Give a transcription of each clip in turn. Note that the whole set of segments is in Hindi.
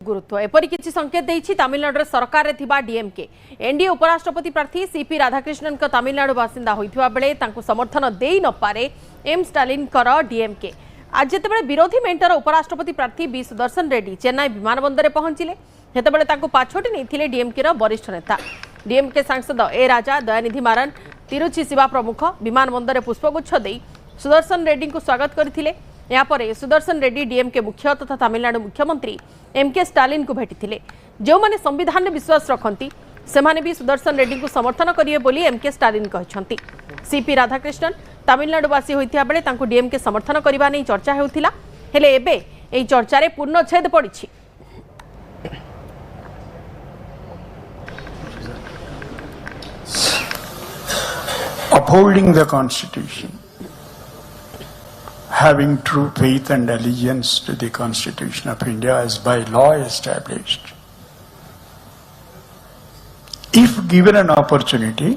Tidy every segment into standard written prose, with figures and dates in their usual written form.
गुरुत्व एपरी किछि संकेत देछि तमिलनाडु सरकार रे थिबा डीएमके एनडीए उपराष्ट्रपति प्रार्थी सीपी राधाकृष्णन का तमिलनाडु बासिंदा होइथिबा बेले तांको समर्थन देई न पारे एम स्टालिन कर डीएमके आज जेतेबेले विरोधी मेंटर उपराष्ट्रपति प्रार्थी बी सुदर्शन रेड्डी चेन्नई विमानबंदर रे पहुंचिले हेतेबेले तांको पाछोटी नैथिले डीएमके रो वरिष्ठ नेता डीएमके सांसद ए राजा दयानिधि मारन तिरुचि शिवा प्रमुख विमानबंदर रे पुष्पगुच्छ देई सुदर्शन रेड्डी को स्वागत करथिले। यापर सुदर्शन रेड्डी डीएमके मुख्य तथा तमिलनाडु मुख्यमंत्री एमके स्टालिन को भेटी जो माने संविधान में विश्वास रखती से माने भी सुदर्शन रेड्डी को समर्थन करिवे बोली एमके स्टालिन कहछंती। सीपी राधाकृष्णन तमिलनाडुवासी होइथिया बेले तांको डीएमके समर्थन करबा नै चर्चा हेउथिला हेले एबे एई चर्चा रे पूर्णछेद पड़िछि। Upholding the Constitution, having true faith and allegiance to the Constitution of India as by law established. If given an opportunity,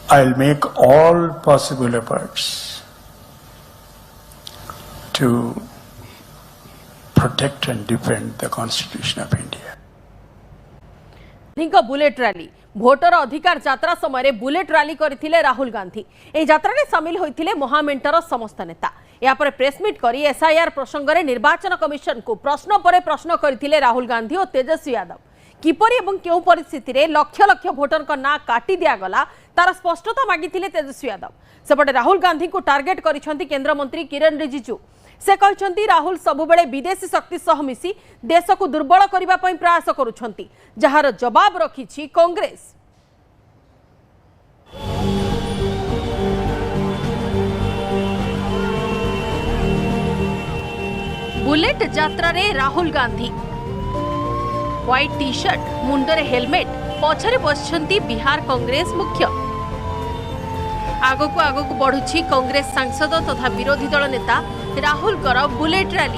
I'll make all possible efforts to protect and defend the Constitution of India. Bullet rally voter अधिकार यात्रा समय बुलेट रैली करथिले राहुल गांधी ए यात्रा रे शामिल होइथिले महामेंटर समस्त नेता। या पर प्रेसमिट करी एसआईआर प्रसंग रे निर्वाचन कमिशन को प्रश्न परे प्रश्न करथिले राहुल गांधी और तेजस्वी यादव किपरि एवं केउ परिस्थिति रे लक्ष लक्ष भोटर का ना काटी दिया गला तार स्पष्टता मागिथिले तेजस्वी यादव। सेपटे राहुल गांधी को टार्गेट करिसंती केंद्र मंत्री किरण रिजिजू से कहते राहुल सबुबले विदेशी शक्ति सह मिसी देश को दुर्बल करने प्रयास करुछंती जार जवाब रखी कांग्रेस। बुलेट यात्रा रे Rahul Gandhi white T shirt मुंडरे हेलमेट पछरे बसछंती बिहार कांग्रेस मुख्य। आगको आगको बढ़ुछि कांग्रेस सांसद तथा विरोधी दल नेता राहुल कर बुलेट रैली।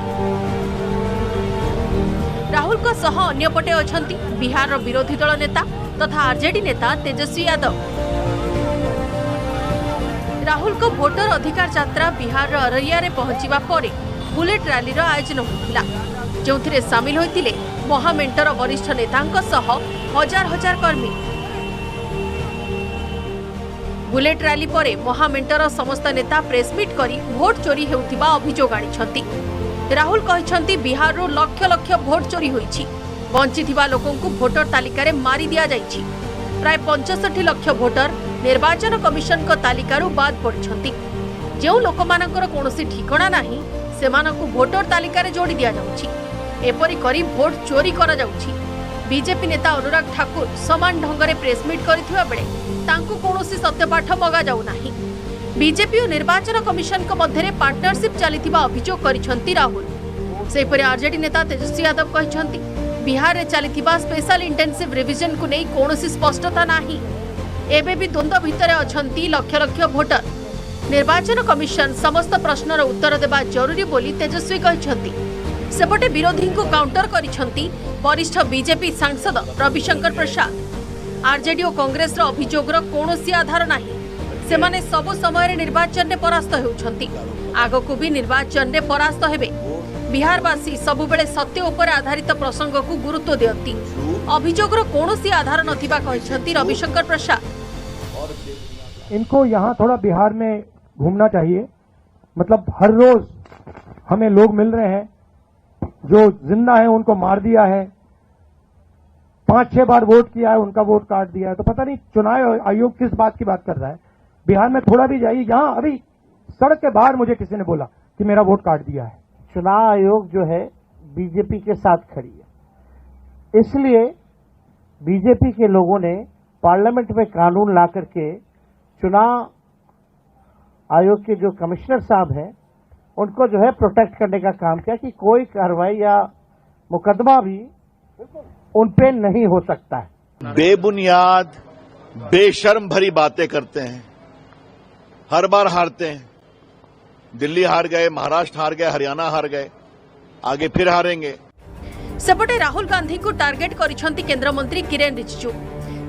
राहुल को सह अन्य पटे अछंती बिहार विरोधी दल नेता तथा आरजेडी नेता तेजस्वी यादव। राहुल को वोटर अधिकार यात्रा बिहार अररिया रे पहुंचीबा परे बुलेट रैली रो आयोजन होइतिला जोथिरे शामिल होइतिले महामेंटर वरिष्ठ नेतांक सह हजार हजार कर्मी। बुलेट रैली परे महामेंटर समस्त नेता प्रेसमिट करी भोट चोरी हेउथिबा अभियोग आनिछंती। राहुल कहछंती बिहार रो लक्ष लक्ष भोट चोरी होईछि वंचिथिबा लोकन को वोटर तालिका रे मारी दिया जाईछि। प्राय 65 लाख वोटर निर्वाचन कमिशन को तालिका रो बाद पड़छंती जेउ लोकमानकर कोनोसी ठिकाना नाही सेमानकु वोटर तालिका रे जोड़ी दिया जाउछि एपरि करी भोट चोरी करा जाउछि। बीजेपी नेता अनुराग ठाकुर समान ढंगरे प्रेसमिट करिथिबा बेले तांकु कोनोसी सत्यपाठ मगा जाउ नाही। बीजेपी और निर्वाचन कमिशन को मध्यरे पार्टनरशिप चलीथिबा अभियोग करिसंती राहुल। सेपरि आरजेडी नेता तेजस्वी यादव कहिसंती बिहार रे चलीथिबा स्पेशल इंटेंसिव रिविजन को नै कोनोसी स्पष्टता नाही एबे भी द्वंद्व भितरे अछंती लक्ष लक्ष वोटर। निर्वाचन कमिशन समस्त प्रश्नर उत्तर देबा जरूरी बोली तेजस्वी कहिसंती। सेपटे विरोधी को काउंटर करिसंती वरिष्ठ बीजेपी सांसद रविशंकर प्रसाद। आरजेडी और कांग्रेस रो अभियोगर कोनोसी आधार नाही सेमाने सब समय रे निर्वाचन रे परास्त हेउछंती आगको भी निर्वाचन रे परास्त हेबे। बिहारवासी सबुबेले सत्य उपर आधारित प्रसंग को गुरुत्व देती अभियोगर कोनोसी आधार नथिबा कहिसंती रविशंकर प्रसाद। इनको यहाँ थोड़ा बिहार में घूमना चाहिए। मतलब हर रोज हमें लोग मिल रहे हैं जो जिंदा है उनको मार दिया है 5-6 बार वोट किया है उनका वोट काट दिया है। तो पता नहीं चुनाव आयोग किस बात की बात कर रहा है। बिहार में थोड़ा भी जाइए यहाँ अभी सड़क के बाहर मुझे किसी ने बोला कि मेरा वोट काट दिया है। चुनाव आयोग जो है बीजेपी के साथ खड़ी है इसलिए बीजेपी के लोगों ने पार्लियामेंट में कानून ला करके चुनाव आयोग के जो कमिश्नर साहब हैं उनको जो है प्रोटेक्ट करने का काम किया कि कोई कार्रवाई या मुकदमा भी उन पे नहीं हो सकता है। बेबुनियाद बेशर्म भरी बातें करते हैं हर बार हारते हैं। दिल्ली हार गए महाराष्ट्र हार गए हरियाणा हार गए आगे फिर हारेंगे। सेपटे राहुल गांधी को टार्गेट करिसंती केंद्र मंत्री किरण रिजिजू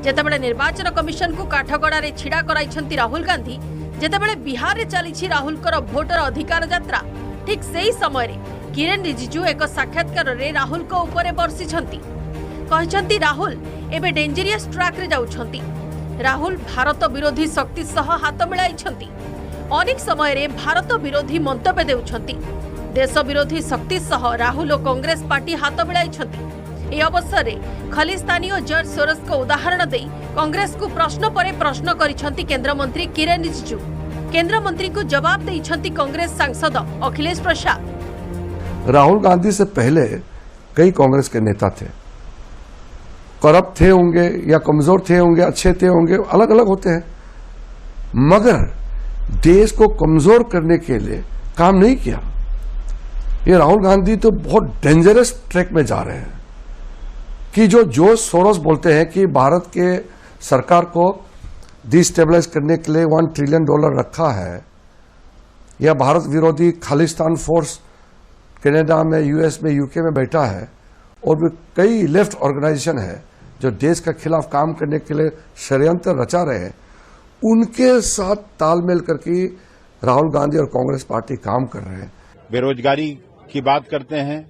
जेतेबेले निर्वाचन कमिशन को काठगड़ा रे छिड़ा कराइछंती राहुल गांधी जेतेबेले बिहार रे चलीछि राहुल कर वोटर अधिकार यात्रा ठीक सेही समय किरेन रिजिजू एक साक्षात्कार रे राहुल को ऊपर बर्षिछंती कहछंती राहुल एबे डेंजरियस ट्रैक रे जाउछंती। राहुल भारत विरोधी शक्ति सह हाथ मिलाइछंती। अनेक समय रे भारत विरोधी मंतव्य देउछंती। देश विरोधी शक्ति सह राहुल और कांग्रेस पार्टी हाथ मिलाइछंती। ए अवसर रे खालिस्तानी और जॉर्ज सोरोस को उदाहरण दे कांग्रेस को प्रश्न परे प्रश्न करिछंती केंद्र मंत्री किरेन रिजिजू। केंद्र मंत्री को जवाब देइछंती कांग्रेस सांसद अखिलेश प्रसाद। राहुल गांधी से पहले कई कांग्रेस के नेता थे, करप्ट थे होंगे या कमजोर थे होंगे, अच्छे थे होंगे, अलग अलग होते हैं, मगर देश को कमजोर करने के लिए काम नहीं किया। ये राहुल गांधी तो बहुत डेंजरस ट्रैक में जा रहे हैं कि जो जॉर्ज सोरोस बोलते हैं कि भारत के सरकार को डिस्टेबलाइज करने के लिए $1 ट्रिलियन रखा है, या भारत विरोधी खालिस्तान फोर्स कनाडा में, यूएस में, यूके में बैठा है, और भी कई लेफ्ट ऑर्गेनाइजेशन है जो देश के खिलाफ काम करने के लिए षड्यंत्र रचा रहे हैं, उनके साथ तालमेल करके राहुल गांधी और कांग्रेस पार्टी काम कर रहे हैं। बेरोजगारी की बात करते हैं,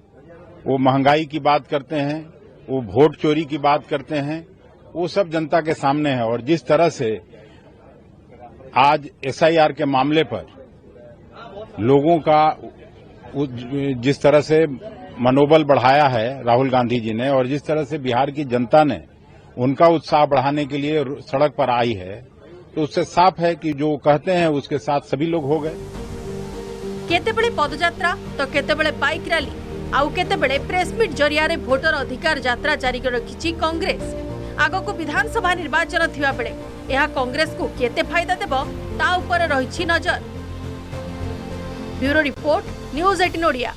वो महंगाई की बात करते हैं, वो वोट चोरी की बात करते हैं, वो सब जनता के सामने है। और जिस तरह से आज एसआईआर के मामले पर लोगों का जिस तरह से मनोबल बढ़ाया है राहुल गांधी जी ने, और जिस तरह से बिहार की जनता ने उनका उत्साह बढ़ाने के लिए सड़क पर आई है, तो उससे साफ है कि जो कहते हैं उसके साथ सभी लोग हो गए। केतेबेले पदयात्रा तो केतेबेले बाइक रैली आउ केतेबेले प्रेसमिट जरिया रे भोटर अधिकार यात्रा जारी रखिछि कांग्रेस। आगको विधानसभा निर्वाचन थिबा बेले यह कांग्रेस को केते फायदा देबो ता ऊपर रहिछि नजर। Bureau report, news 18 Odia.